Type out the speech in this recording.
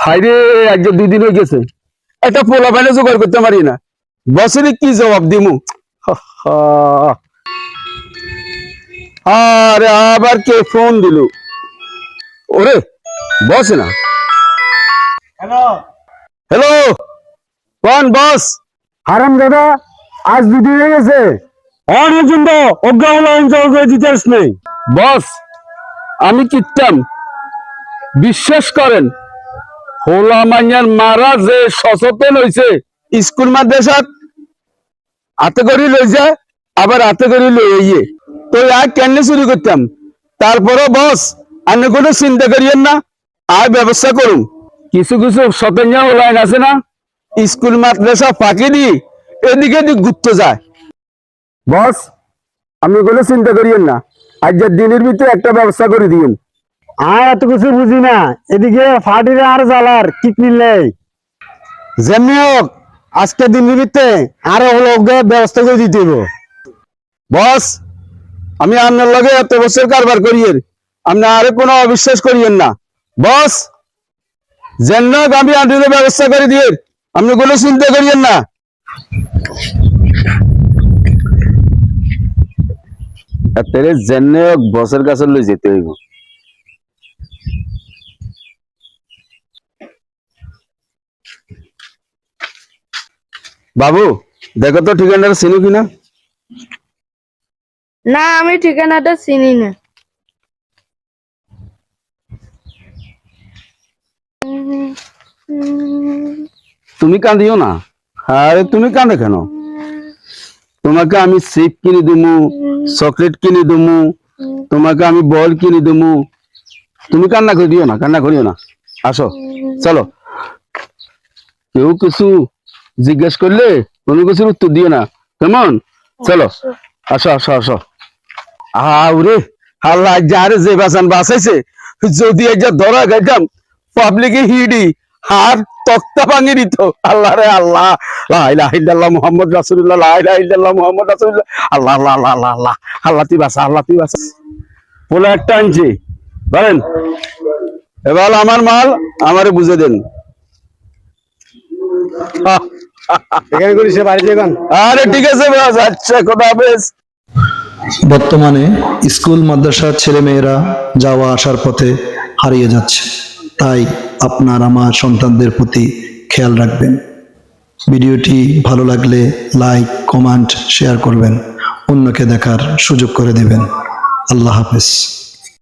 হাইরে আজ 2 দিন হয়ে গেছে, একটা পোলা পাইলে জোগাড় করতে পারি না। বসের কি জবাব দিমু? আরে আবার কে ফোন দিল? ওরে বস না। হ্যালো হ্যালো, কোন বস? হারাম দাদা, আজ 2 দিন হয়ে গেছে পর্যন্ত অজ্ঞান অঞ্চল ডিটেলস নেই। বস আমি কিতাম, বিশ্বাস করেন হোলা মাইয়ার মারা যে সচেতন হয়েছে, স্কুল মাদ্রাসাত হাতে করি লই যায়, আবার হাতে করি লই আইয়ে, তো আর কেন চুরি করতাম। তারপরে বস আপনি কোনো চিন্তা করিয়েন না, আর ব্যবস্থা করুন। কিছু কিছু সতেঞ্জা লাইন আছে না, স্কুল মাদ্রাসা ফাঁকি দি এদিকে ঘুরতে যায়। বস আপনি কোনো চিন্তা করিয়েন না, আজকের দিনের ভিতরে একটা ব্যবস্থা করে দিন। আর এত কিছু বুঝি না, এদিকে ফাটির আর জ্বালার কিক মিললেই যেমনি হোক আজকে দিনের ভিতরে আরো হলো ব্যবস্থা করে দিতে হইব। বস আমি আপনার লগে এত বছর কারবার করিয়েন, আপনি আরে কোনো অবিশ্বাস করিয়েন না। বস যেন আমি আপনাদের ব্যবস্থা করে দিয়ে, আপনি কোনো চিন্তা করিয়েন না। যেন বসের কাছে লই যেতে হইব। বাবু দেখো তো ঠিকানাটা চিনো কিনা। না, আমি ঠিকানাটা চিনি না। তুমি কাঁদিও না। আরে তুমি কাঁদে কেন? তোমাকে আমি সিপ কিনে দেবো, চকলেট কিনে দেবো, তোমাকে আমি বল কিনে দেবো। তুমি কান্না করিও না, কান্না করিও না। আসো চলো, কেউ কিছু জিজ্ঞেস করলে কোনো কিছুর উত্তর দিও না, কেমন? চলো আসো আসো আসো। আরে আল্লাহ যারে যে বাঁচান বাঁচাইছে, যদি একটা ধরা খাইতাম পাবলিকে হিডি আর তক্তা ভাঙি দিত। আল্লাহ রে আল্লাহ, লা ইলাহা ইল্লাল্লাহ মুহাম্মদ রাসূলুল্লাহ, লা ইলাহা ইল্লাল্লাহ মুহাম্মদ রাসূলুল্লাহ। আল্লাহ আল্লাহ আল্লাহ আল্লাহ আল্লাহ, আল্লাহ তুই বাঁচা, আল্লাহ তুই বাঁচা। পোলা একটা আনছি বলেন, এবার আমার মাল আমারে বুঝে দেন। এখানে করি সে বাড়িতে গান। আরে ঠিক আছে বাস, আচ্ছা খোদা হাফেজ। বর্তমানে স্কুল মাদ্রাসার ছেলেমেয়েরা যাওয়া আসার পথে হারিয়ে যাচ্ছে, তাই আপনার আমার সন্তানদের প্রতি খেয়াল রাখবেন। ভিডিওটি ভালো লাগলে লাইক, কমেন্ট, শেয়ার করবেন, অন্যকে দেখার সুযোগ করে দেবেন। আল্লাহ হাফেজ।